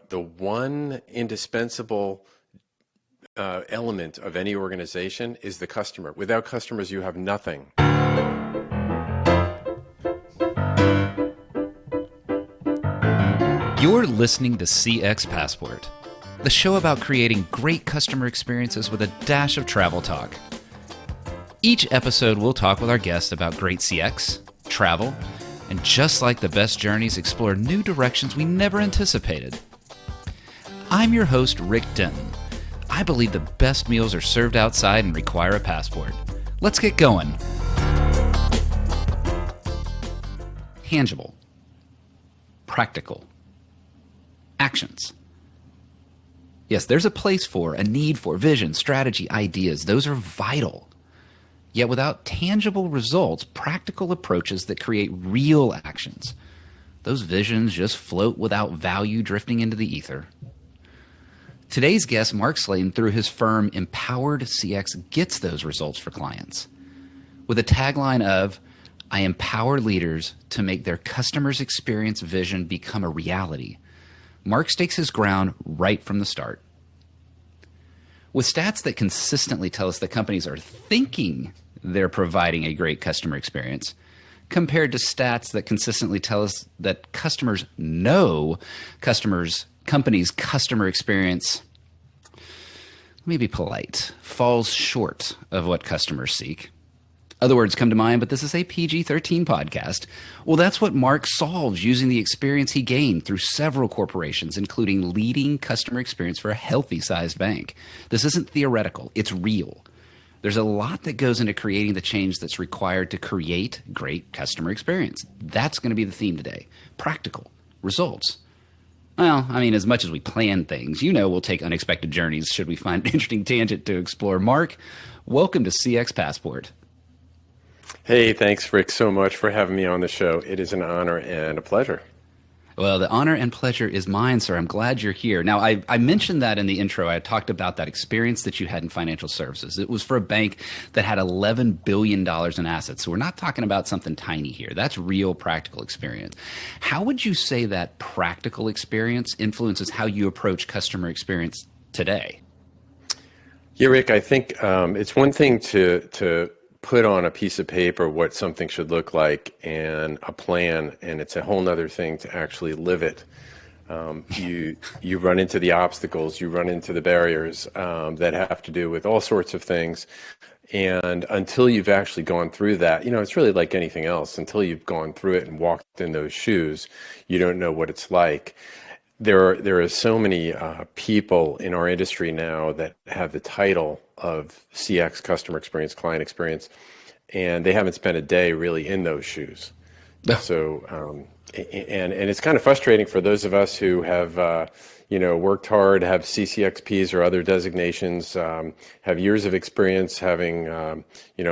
the one indispensable element of any organization is the customer. Without customers, you have nothing. You're listening to CX Passport, the show about creating great customer experiences with a dash of travel talk. Each episode, we'll talk with our guests about great CX, travel, and just like the best journeys, explore new directions we never anticipated. I'm your host, Rick Denton. I believe the best meals are served outside and require a passport. Let's get going. Tangible. Practical. Actions. Yes, there's a place for, a need for, vision, strategy, ideas. Those are vital. Yet without tangible results, practical approaches that create real actions, those visions just float without value drifting into the ether. Today's guest, Mark Slatin, through his firm EmpoweredCX, gets those results for clients. With a tagline of, I empower leaders to make their customers' experience vision become a reality, Mark stakes his ground right from the start. With stats that consistently tell us that companies are thinking they're providing a great customer experience, compared to stats that consistently tell us that customers know companies' customer experience, let me be polite, falls short of what customers seek. Other words come to mind, but this is a PG-13 podcast. Well, that's what Mark solves using the experience he gained through several corporations, including leading customer experience for a healthy-sized bank. This isn't theoretical, it's real. There's a lot that goes into creating the change that's required to create great customer experience. That's going to be the theme today. Practical results. Well, I mean, as much as we plan things, we'll take unexpected journeys should we find an interesting tangent to explore. Mark, welcome to CX Passport. Hey, thanks, Rick, so much for having me on the show. It is an honor and a pleasure. Well, the honor and pleasure is mine, sir. I'm glad you're here. Now, I mentioned that in the intro. I talked about that experience that you had in financial services. It was for a bank that had $11 billion in assets. So we're not talking about something tiny here. That's real practical experience. How would you say that practical experience influences how you approach customer experience today? Yeah, Rick, I think it's one thing to put on a piece of paper what something should look like and a plan, and it's a whole nother thing to actually live it. You run into the obstacles, you run into the barriers that have to do with all sorts of things. And until you've actually gone through that, it's really like anything else. Until you've gone through it and walked in those shoes, you don't know what it's like. There are so many people in our industry now that have the title of CX, customer experience, client experience, and they haven't spent a day really in those shoes. No. So, and it's kind of frustrating for those of us who have, worked hard, have CCXPs or other designations, have years of experience, having,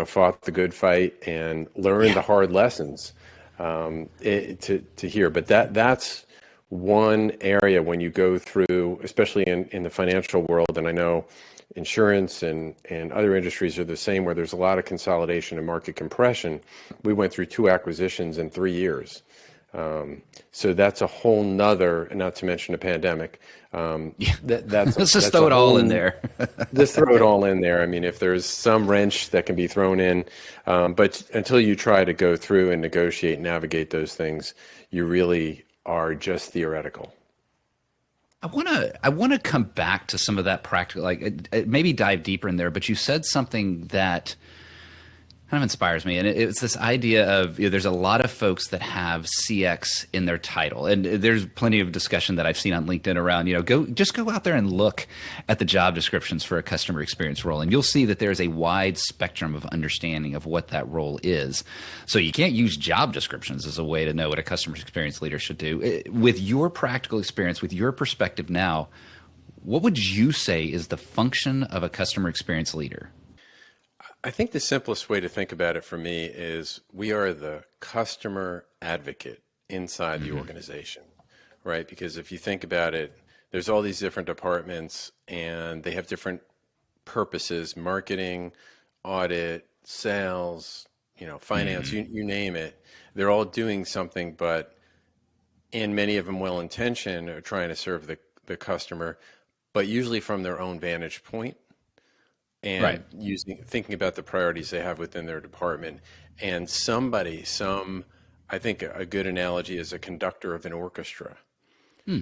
fought the good fight and learned the hard lessons to hear. But that's one area when you go through, especially in the financial world, and I know insurance and other industries are the same, where there's a lot of consolidation and market compression. We went through 2 acquisitions in 3 years. So that's a whole nother, not to mention a pandemic. Let's just throw it all in there. Just throw it all in there. I mean, if there's some wrench that can be thrown in, but until you try to go through and negotiate, navigate those things, you really are just theoretical. I want to come back to some of that practical, maybe dive deeper in there. But you said something that kind of inspires me, and it's this idea of there's a lot of folks that have CX in their title, and there's plenty of discussion that I've seen on LinkedIn around go out there and look at the job descriptions for a customer experience role, and you'll see that there's a wide spectrum of understanding of what that role is. So you can't use job descriptions as a way to know what a customer experience leader should do. With your practical experience, with your perspective now, what would you say is the function of a customer experience leader? I think the simplest way to think about it for me is we are the customer advocate inside the organization, right? Because if you think about it, there's all these different departments and they have different purposes: marketing, audit, sales, finance, you name it. They're all doing something, but and many of them well-intentioned are trying to serve the customer, but usually from their own vantage point Right. and thinking about the priorities they have within their department. And I think a good analogy is a conductor of an orchestra,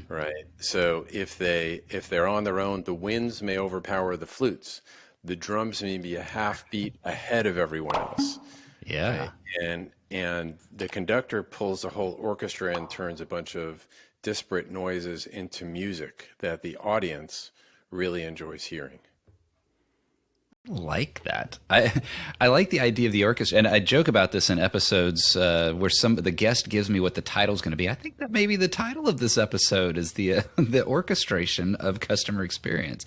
right? So if they're on their own, the winds may overpower the flutes. The drums may be a half beat ahead of everyone else, Yeah. right? And the conductor pulls the whole orchestra and turns a bunch of disparate noises into music that the audience really enjoys hearing. Like that. I like the idea of the orchestra, and I joke about this in episodes where the guest gives me what the title's going to be. I think that maybe the title of this episode is the the orchestration of customer experience,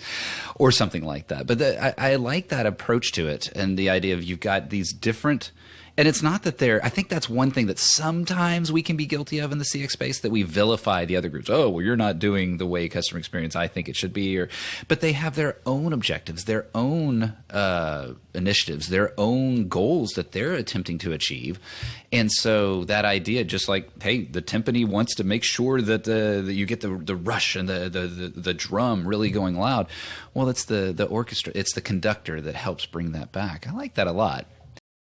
or something like that. But I like that approach to it, and the idea of you've got these different. And it's not that I think that's one thing that sometimes we can be guilty of in the CX space, that we vilify the other groups. Oh, well, you're not doing the way customer experience I think it should be. But they have their own objectives, their own initiatives, their own goals that they're attempting to achieve. And so that idea, just like, hey, the timpani wants to make sure that you get the rush and the drum really going loud. Well, it's the orchestra, it's the conductor that helps bring that back. I like that a lot.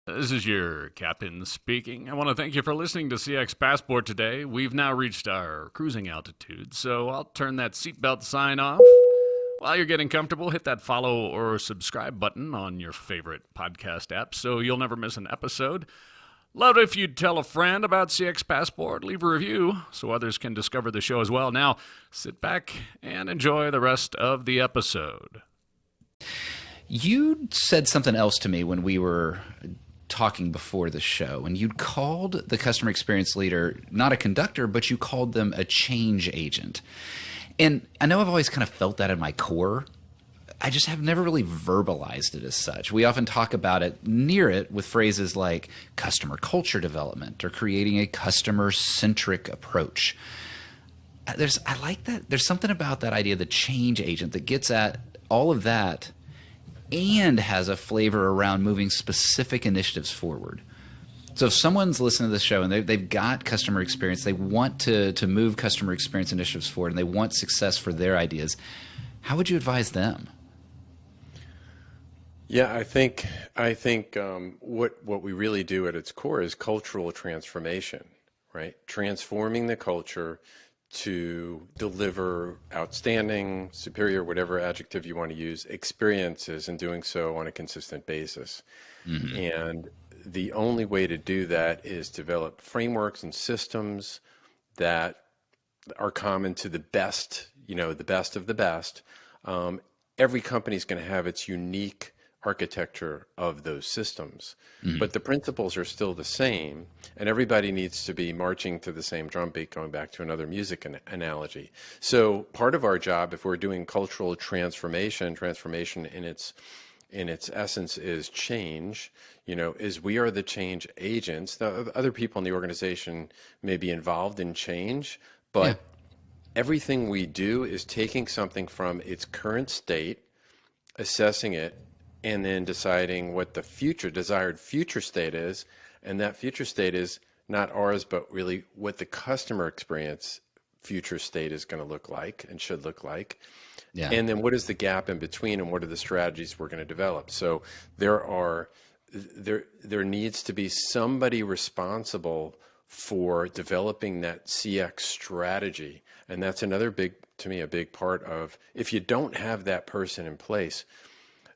This is your captain speaking. I want to thank you for listening to CX Passport today. We've now reached our cruising altitude, so I'll turn that seatbelt sign off. While you're getting comfortable, hit that follow or subscribe button on your favorite podcast app so you'll never miss an episode. Love it if you'd tell a friend about CX Passport, leave a review so others can discover the show as well. Now, sit back and enjoy the rest of the episode. You said something else to me when we were talking before the show, and you'd called the customer experience leader not a conductor, but you called them a change agent. And I know I've always kind of felt that in my core. I just have never really verbalized it as such. We often talk about it near it with phrases like customer culture development or creating a customer-centric approach. I like that. There's something about that idea of the change agent that gets at all of that and has a flavor around moving specific initiatives forward. So if someone's listening to this show and they've got customer experience, they want to move customer experience initiatives forward, and they want success for their ideas, how would you advise them? Yeah, I think what we really do at its core is cultural transformation, right? Transforming the culture to deliver outstanding, superior, whatever adjective you want to use, experiences, and doing so on a consistent basis. Mm-hmm. And the only way to do that is develop frameworks and systems that are common to the best, the best of the best. Every company is going to have its unique architecture of those systems, but the principles are still the same, and everybody needs to be marching to the same drumbeat, going back to another music analogy. So part of our job, if we're doing cultural transformation in its essence is change, is we are the change agents. The other people in the organization may be involved in change, but everything we do is taking something from its current state, assessing it, and then deciding what the desired future state is. And that future state is not ours, but really what the customer experience future state is going to look like and should look like. Yeah. And then what is the gap in between, and what are the strategies we're going to develop? So there needs to be somebody responsible for developing that CX strategy. And that's another a big part of, if you don't have that person in place,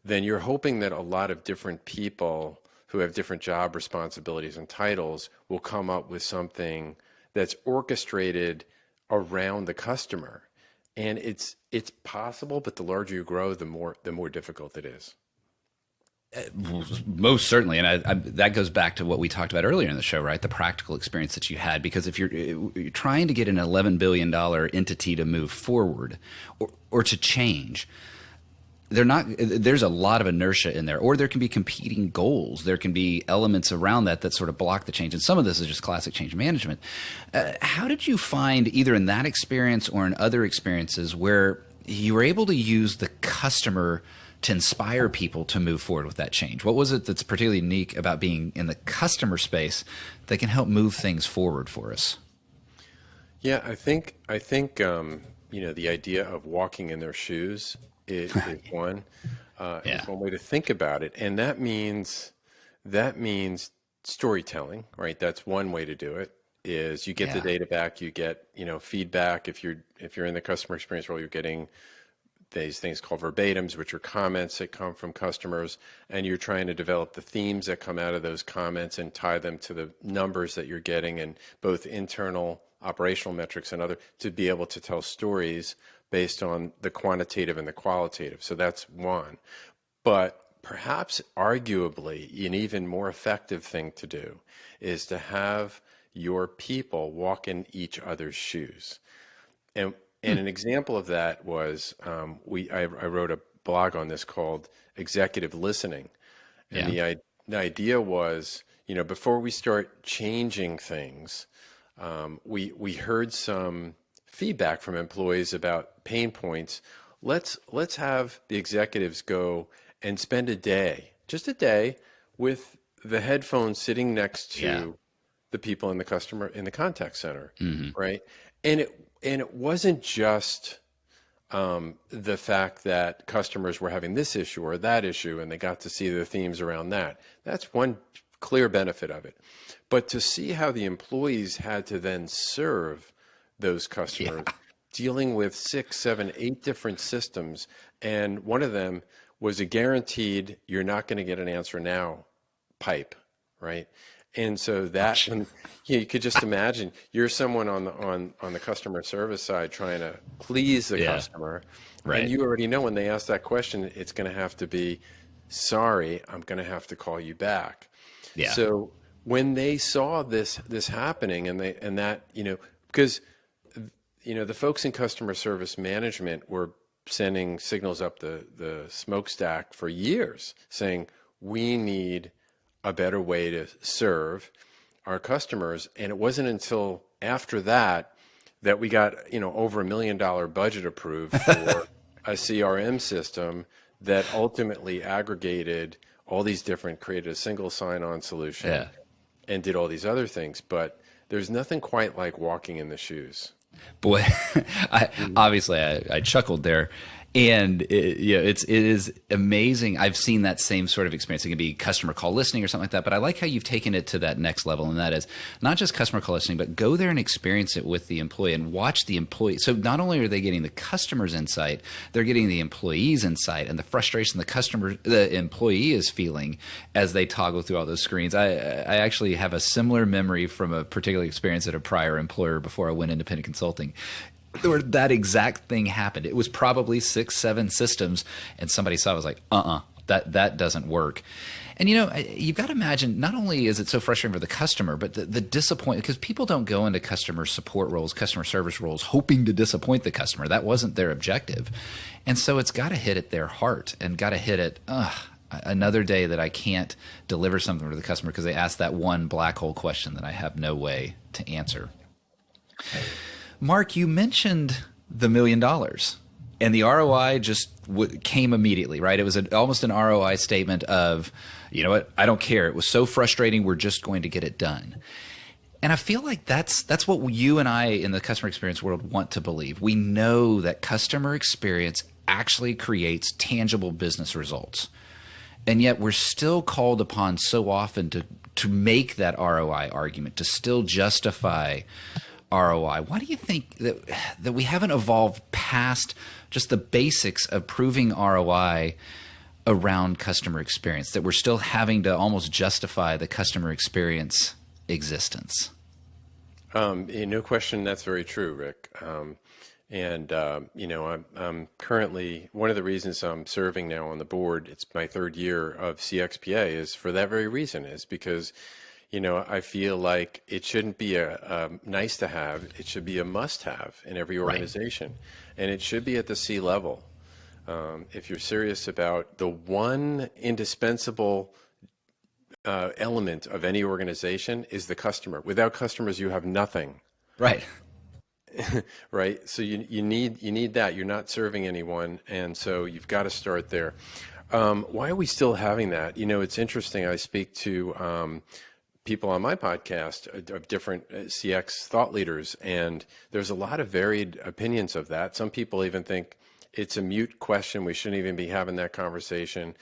then you're hoping that a lot of different people who have different job responsibilities and titles will come up with something that's orchestrated around the customer. And it's possible, but the larger you grow, the more difficult it is. Most certainly. And that goes back to what we talked about earlier in the show, right? The practical experience that you had, because if you're trying to get an $11 billion entity to move forward or to change, there's a lot of inertia in there, or there can be competing goals. There can be elements around that sort of block the change. And some of this is just classic change management. How did you find, either in that experience or in other experiences, where you were able to use the customer to inspire people to move forward with that change? What was it that's particularly unique about being in the customer space that can help move things forward for us? Yeah, I think the idea of walking in their shoes is one. Is one way to think about it, and that means storytelling, right? That's one way to do it. Is you get the data back, you get feedback. If you're in the customer experience role, you're getting these things called verbatims, which are comments that come from customers, and you're trying to develop the themes that come out of those comments and tie them to the numbers that you're getting, and both internal operational metrics and other, to be able to tell stories based on the quantitative and the qualitative. So that's one. But perhaps arguably an even more effective thing to do is to have your people walk in each other's shoes. And an example of that was I wrote a blog on this called Executive Listening. And the idea was, before we start changing things, we heard some feedback from employees about pain points. Let's have the executives go and spend a day, just a day, with the headphones sitting next to the people in the contact center, right? And it wasn't just the fact that customers were having this issue or that issue, and they got to see the themes around that. That's one clear benefit of it. But to see how the employees had to then serve those customers, dealing with 6, 7, 8 different systems, and one of them was a guaranteed "you're not going to get an answer now" pipe, right? And so that, you could just imagine you're someone on the customer service side trying to please the customer, right? And you already know when they ask that question, it's going to have to be, "Sorry, I'm going to have to call you back." Yeah. So when they saw this happening, because the folks in customer service management were sending signals up the smokestack for years, saying we need a better way to serve our customers. And it wasn't until after that we got over $1 million budget approved for a CRM system that ultimately aggregated all these created a single sign-on solution and did all these other things. But there's nothing quite like walking in the shoes. Boy, I chuckled there. And it is amazing. I've seen that same sort of experience. It can be customer call listening or something like that. But I like how you've taken it to that next level, and that is not just customer call listening, but go there and experience it with the employee and watch the employee. So not only are they getting the customer's insight, they're getting the employee's insight and the frustration the employee is feeling as they toggle through all those screens. I actually have a similar memory from a particular experience at a prior employer before I went independent consulting, where that exact thing happened. It was probably 6, 7 systems, and somebody saw it, was like, that doesn't work. And you've got to imagine, not only is it so frustrating for the customer, but the disappointment, because people don't go into customer support roles, customer service roles, hoping to disappoint the customer. That wasn't their objective. And so it's got to hit at their heart and got to hit at, another day that I can't deliver something to the customer because they asked that one black hole question that I have no way to answer. Mark, you mentioned the $1 million, and the ROI just came immediately, right? It was almost an ROI statement of, you know what, I don't care. It was so frustrating. We're just going to get it done. And I feel like that's what you and I in the customer experience world want to believe. We know that customer experience actually creates tangible business results. And yet we're still called upon so often to make that ROI argument, to still justify ROI. Why do you think that we haven't evolved past just the basics of proving ROI around customer experience, that we're still having to almost justify the customer experience existence? No question, that's very true, Rick. I'm currently, one of the reasons I'm serving now on the board, it's my 3rd year of CXPA, is for that very reason, is because I feel like it shouldn't be a nice to have, it should be a must have in every organization. Right. And it should be at the C level. If you're serious about the one indispensable element of any organization is the customer. Without customers, you have nothing. Right. Right. So you need that. You're not serving anyone. And so you've got to start there. Why are we still having that? It's interesting. I speak to people on my podcast of different CX thought leaders, and there's a lot of varied opinions of that. Some people even think it's a mute question. We shouldn't even be having that conversation.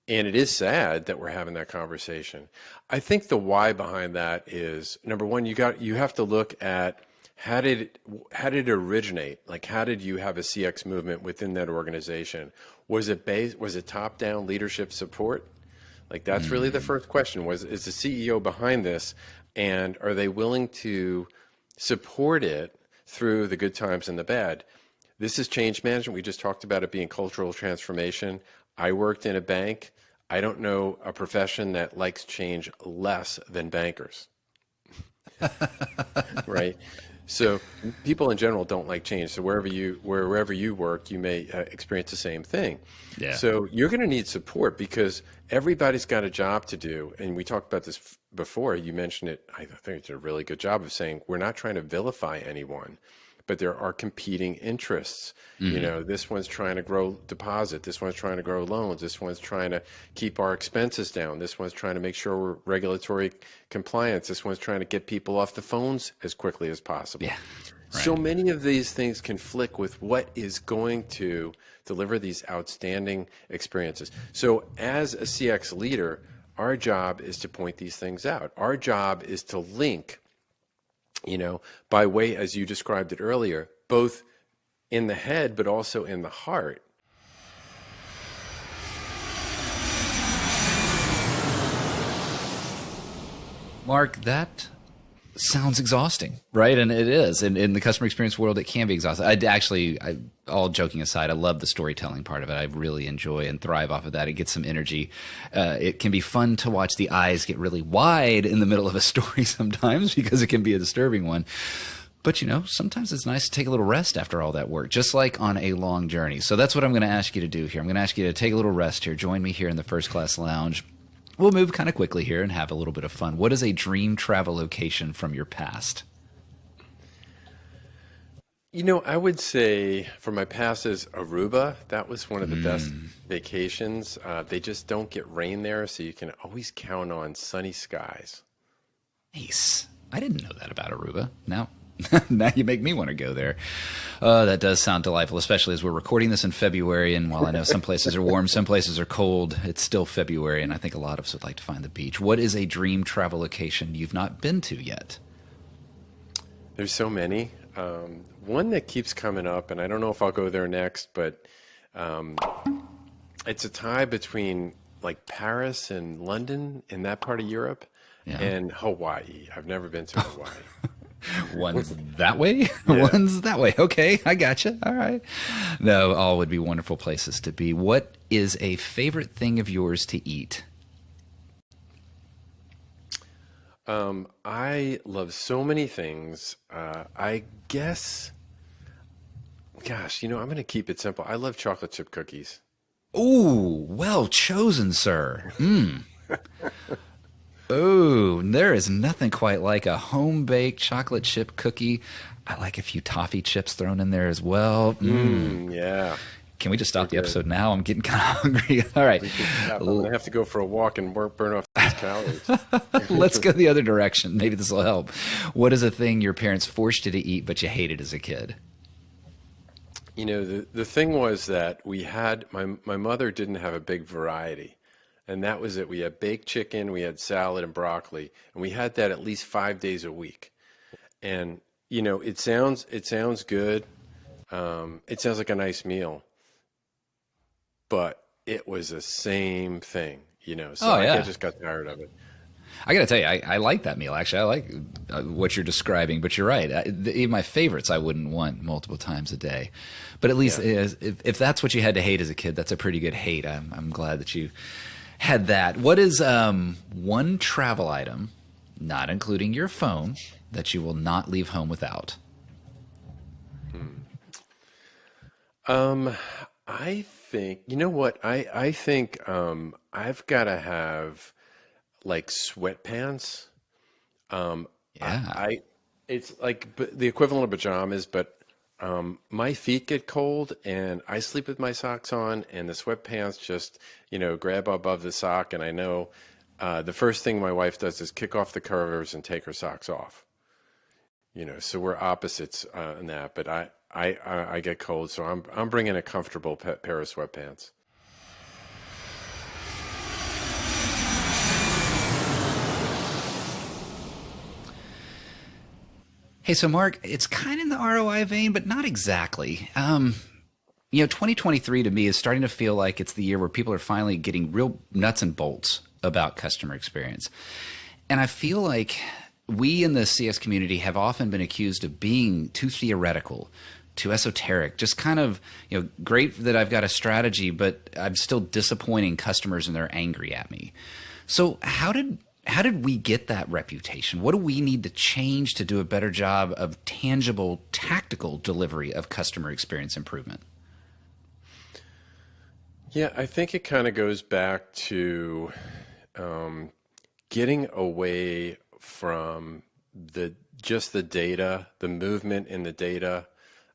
And it is sad that we're having that conversation. I think the why behind that is, number one, you have to look at how did it originate? Like, how did you have a CX movement within that organization? Was it top-down leadership support? Like, that's really the first question. Is the CEO behind this, and are they willing to support it through the good times and the bad? This is change management. We just talked about it being cultural transformation. I worked in a bank. I don't know a profession that likes change less than bankers. Right? So people in general don't like change. So wherever you work, you may experience the same thing. Yeah. So you're going to need support because everybody's got a job to do. And we talked about this before. You mentioned it. I think it's a really good job of saying we're not trying to vilify anyone, but there are competing interests. You know, this one's trying to grow deposit. This one's trying to grow loans. This one's trying to keep our expenses down. This one's trying to make sure we're regulatory compliance. This one's trying to get people off the phones as quickly as possible. Yeah. Right. So many of these things conflict with what is going to deliver these outstanding experiences. So as a CX leader, our job is to point these things out. Our job is to link, you know, by way, as you described it earlier, both in the head, but also in the heart. Mark, that sounds exhausting, right? And it is. In the customer experience world, it can be exhausting. All joking aside, I love the storytelling part of it. I really enjoy and thrive off of that. It gets some energy. It can be fun to watch the eyes get really wide in the middle of a story sometimes because it can be a disturbing one. But, you know, sometimes it's nice to take a little rest after all that work, just like on a long journey. So that's what I'm going to ask you to do here. I'm going to ask you to take a little rest here. Join me here in the First Class Lounge. We'll move kind of quickly here and have a little bit of fun. What is a dream travel location from your past? You know, I would say for my past is Aruba. That was one of the best vacations. They just don't get rain there, so you can always count on sunny skies. Nice. I didn't know that about Aruba. Now you make me want to go there. That does sound delightful, especially as we're recording this in February. And while I know some places are warm, some places are cold, it's still February, and I think a lot of us would like to find the beach. What is a dream travel location you've not been to yet? There's so many. One that keeps coming up, and I don't know if I'll go there next, but it's a tie between like Paris and London in that part of Europe and Hawaii. I've never been to Hawaii. One's that way, Yeah. one's that way. Okay, I gotcha. All right. No, all would be wonderful places to be. What is a favorite thing of yours to eat? I love so many things. I guess, gosh, you know, I'm going to keep it simple. I love chocolate chip cookies. Ooh, well chosen, sir. Oh, there is nothing quite like a home-baked chocolate chip cookie. I like a few toffee chips thrown in there as well. Yeah. Can we just stop the episode now? I'm getting kind of hungry. All right. I'm going to have to go for a walk and burn off these calories. Let's go the other direction. Maybe this will help. What is a thing your parents forced you to eat but you hated as a kid? You know, the thing was that we had, my mother didn't have a big variety. And that was it. We had baked chicken, we had salad and broccoli, and we had that at least 5 days a week. And, you know, it sounds good. It sounds like a nice meal, but it was the same thing, you know, so I just got tired of it. I got to tell you, I like that meal. Actually, I like what you're describing, but you're right. Even my favorites, I wouldn't want multiple times a day. But at least if that's what you had to hate as a kid, that's a pretty good hate. I'm glad that you had that. What is one travel item, not including your phone, that you will not leave home without? I think, you know what? I think I've got to have like sweatpants. It's like the equivalent of pajamas, but my feet get cold and I sleep with my socks on, and the sweatpants just, you know, grab above the sock, and I know the first thing my wife does is kick off the covers and take her socks off. So we're opposites in that. But I get cold, so I'm bringing a comfortable pair of sweatpants. Hey, so Mark, it's kind of in the ROI vein, but not exactly. 2023 to me is starting to feel like it's the year where people are finally getting real nuts and bolts about customer experience. And I feel like we in the CS community have often been accused of being too theoretical, too esoteric, just kind of, great that I've got a strategy, but I'm still disappointing customers and they're angry at me. So how did we get that reputation? What do we need to change to do a better job of tangible, tactical delivery of customer experience improvement? Yeah, I think it kind of goes back to getting away from just the data, the movement in the data.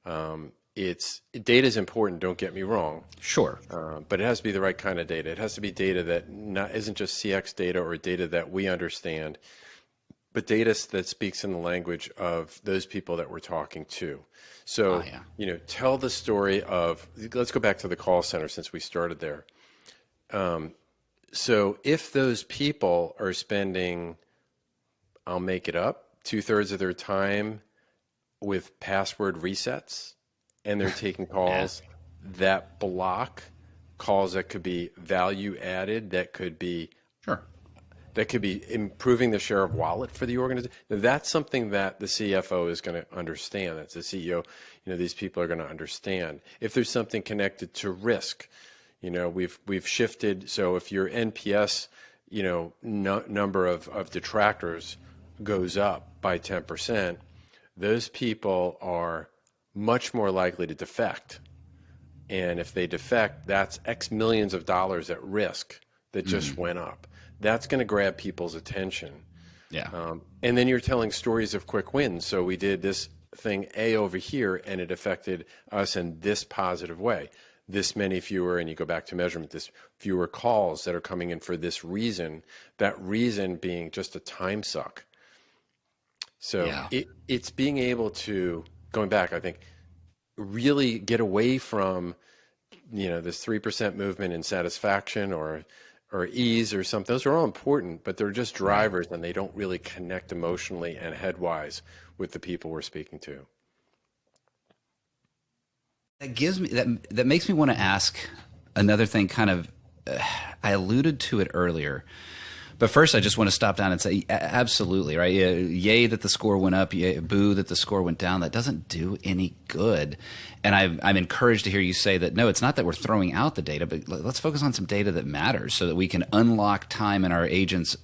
Data is important, don't get me wrong. Sure. But it has to be the right kind of data. It has to be data that isn't just CX data or data that we understand, but data that speaks in the language of those people that we're talking to. So, tell the story of, let's go back to the call center since we started there. So if those people are spending, I'll make it up, 2/3 of their time with password resets, and they're taking calls that block calls that could be value added, that could be improving the share of wallet for the organization. That's something that the CFO is going to understand. That's the CEO. These people are going to understand. If there's something connected to risk, we've shifted. So if your NPS, number of detractors goes up by 10%, those people are much more likely to defect. And if they defect, that's X millions of dollars at risk that just went up. That's going to grab people's attention. Yeah. And then you're telling stories of quick wins. So we did this thing A over here, and it affected us in this positive way. This many fewer, and you go back to measurement, this fewer calls that are coming in for this reason, that reason being just a time suck. So it's being able to, going back, I think, really get away from, this 3% movement in satisfaction or ease or something. Those are all important, but they're just drivers, and they don't really connect emotionally and headwise with the people we're speaking to. That gives me that makes me want to ask another thing. Kind of, I alluded to it earlier, but first I just want to stop down and say, absolutely right. Yay that the score went up. Boo that the score went down. That doesn't do any good. And I'm encouraged to hear you say that. No, it's not that we're throwing out the data, but let's focus on some data that matters, so that we can unlock time in our agents'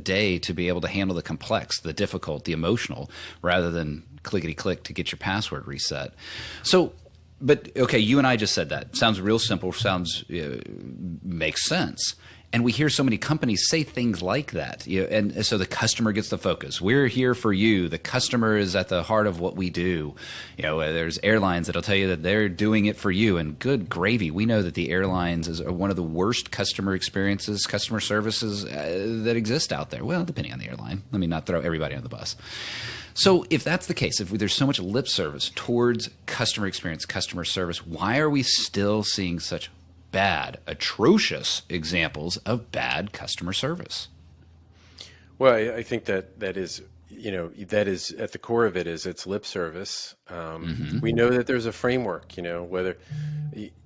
day to be able to handle the complex, the difficult, the emotional, rather than clickety click to get your password reset. So. But okay, you and I just said that. Sounds real simple, makes sense. And we hear so many companies say things like that. And so the customer gets the focus. We're here for you. The customer is at the heart of what we do. There's airlines that'll tell you that they're doing it for you. And good gravy, we know that the airlines is one of the worst customer experiences, customer services that exist out there. Well, depending on the airline. Let me not throw everybody on the bus. So if that's the case, if there's so much lip service towards customer experience, customer service, why are we still seeing such bad, atrocious examples of bad customer service? Well, I think that is at the core of it is it's lip service. We know that there's a framework, whether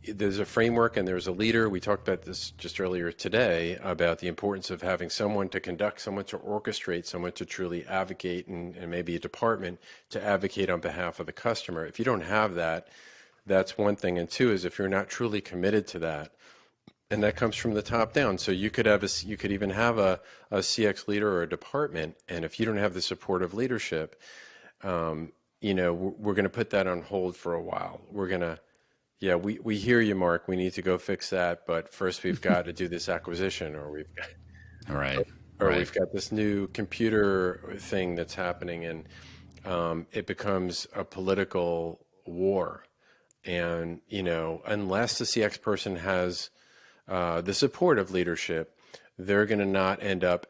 there's a framework and there's a leader. We talked about this just earlier today about the importance of having someone to conduct, someone to orchestrate, someone to truly advocate, and maybe a department to advocate on behalf of the customer. If you don't have that, that's one thing. And two is if you're not truly committed to that, and that comes from the top down. So you could even have a CX leader or a department, and if you don't have the supportive leadership, we're going to put that on hold for a while. We hear you, Mark. We need to go fix that, but first we've got to do this acquisition, or we've got this new computer thing that's happening, and it becomes a political war. And unless the CX person has the support of leadership, they're going to not end up,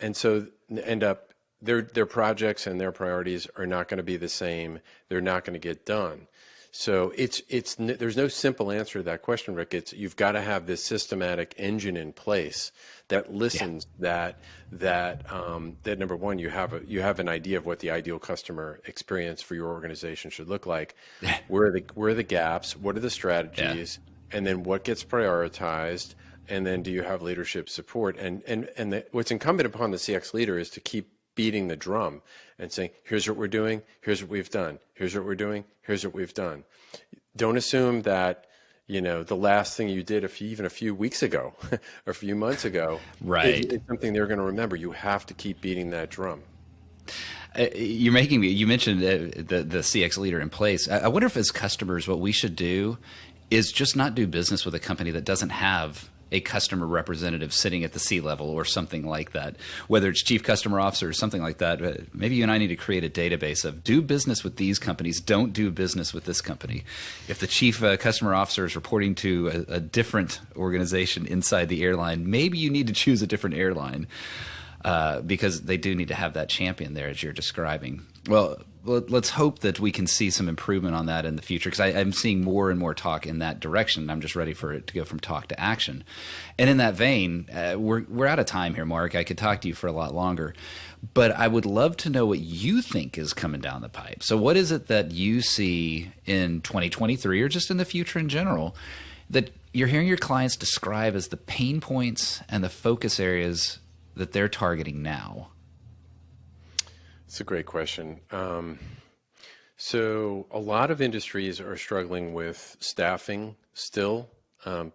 their projects and their priorities are not going to be the same. They're not going to get done. So there's no simple answer to that question, Rick. You've got to have this systematic engine in place that listens, that number one, you have an idea of what the ideal customer experience for your organization should look like. Where are the gaps? What are the strategies? And then what gets prioritized? And then do you have leadership support? What's incumbent upon the CX leader is to keep beating the drum and saying, here's what we're doing, here's what we've done, here's what we're doing, here's what we've done. Don't assume that, the last thing you did even a few weeks ago or a few months ago, right, is something they're going to remember. You have to keep beating that drum. You mentioned the CX leader in place. I wonder if as customers, what we should do is just not do business with a company that doesn't have a customer representative sitting at the C-level or something like that, whether it's chief customer officer or something like that. Maybe you and I need to create a database of do business with these companies, don't do business with this company. If the chief customer officer is reporting to a different organization inside the airline, maybe you need to choose a different airline because they do need to have that champion there as you're describing. Well, let's hope that we can see some improvement on that in the future, because I'm seeing more and more talk in that direction. I'm just ready for it to go from talk to action. And in that vein, we're out of time here, Mark. I could talk to you for a lot longer, but I would love to know what you think is coming down the pipe. So what is it that you see in 2023 or just in the future in general that you're hearing your clients describe as the pain points and the focus areas that they're targeting now? It's a great question. So a lot of industries are struggling with staffing still,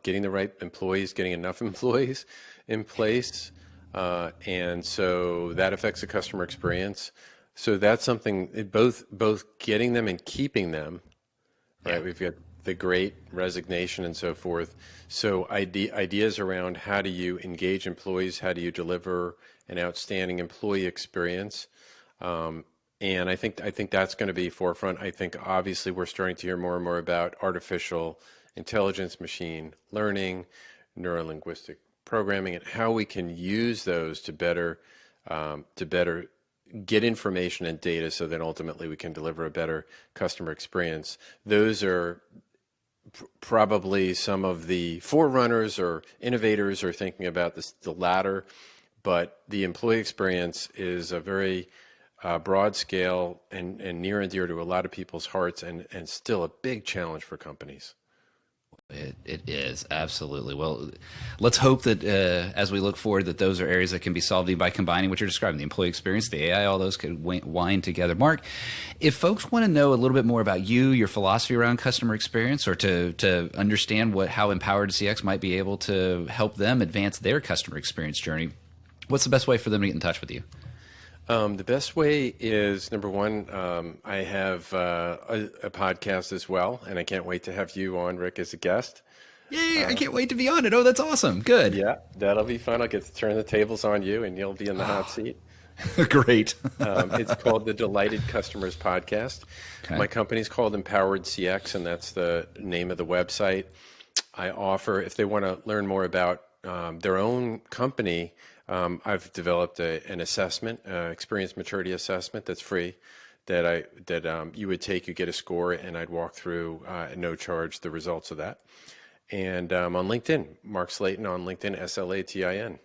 getting the right employees, getting enough employees in place. And so that affects the customer experience. So that's something, both getting them and keeping them, right? Yeah. We've got the great resignation and so forth. So ideas around how do you engage employees? How do you deliver an outstanding employee experience? And I think that's going to be forefront. I think obviously we're starting to hear more and more about artificial intelligence, machine learning, neurolinguistic programming, and how we can use those to better get information and data so that ultimately we can deliver a better customer experience. Those are probably some of the forerunners or innovators are thinking about the latter, but the employee experience is a very broad scale and near and dear to a lot of people's hearts, and still a big challenge for companies. It is, absolutely. Well, let's hope that as we look forward that those are areas that can be solved by combining what you're describing, the employee experience, the AI, all those could wind together. Mark, if folks want to know a little bit more about you, your philosophy around customer experience, or to understand how EmpoweredCX might be able to help them advance their customer experience journey, what's the best way for them to get in touch with you? The best way is, number one, I have a podcast as well, and I can't wait to have you on, Rick, as a guest. Yay, I can't wait to be on it. Oh, that's awesome. Good. Yeah, that'll be fun. I'll get to turn the tables on you, and you'll be in the hot seat. Great. It's called the Delighted Customers Podcast. Okay. My company's called EmpoweredCX, and that's the name of the website. I offer, if they want to learn more about their own company, I've developed an assessment, experience maturity assessment that's free, that you would take. You get a score, and I'd walk through at no charge the results of that. And on LinkedIn, Mark Slatin on LinkedIn, Slatin.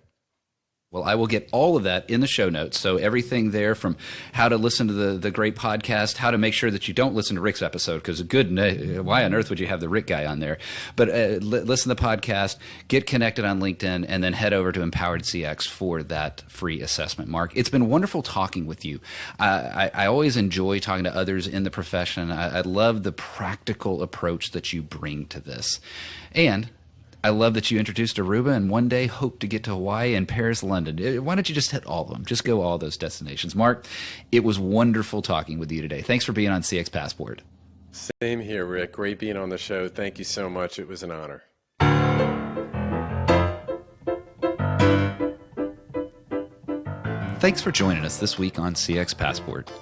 Well, I will get all of that in the show notes. So everything there, from how to listen to the great podcast, how to make sure that you don't listen to Rick's episode, because why on earth would you have the Rick guy on there? But listen to the podcast, get connected on LinkedIn, and then head over to EmpoweredCX for that free assessment. Mark, it's been wonderful talking with you. I always enjoy talking to others in the profession. I love the practical approach that you bring to this. And I love that you introduced Aruba and one day hope to get to Hawaii and Paris, London. Why don't you just hit all of them? Just go all those destinations. Mark, it was wonderful talking with you today. Thanks for being on CX Passport. Same here, Rick. Great being on the show. Thank you so much. It was an honor. Thanks for joining us this week on CX Passport.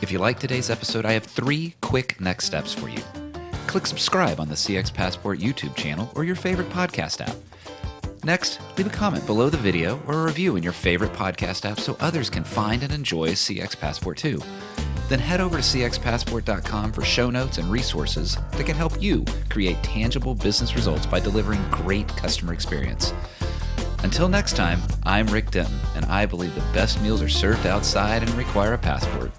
If you like today's episode, I have 3 quick next steps for you. Click subscribe on the CX Passport YouTube channel or your favorite podcast app. Next, leave a comment below the video or a review in your favorite podcast app so others can find and enjoy CX Passport too. Then head over to cxpassport.com for show notes and resources that can help you create tangible business results by delivering great customer experience. Until next time, I'm Rick Denton, and I believe the best meals are served outside and require a passport.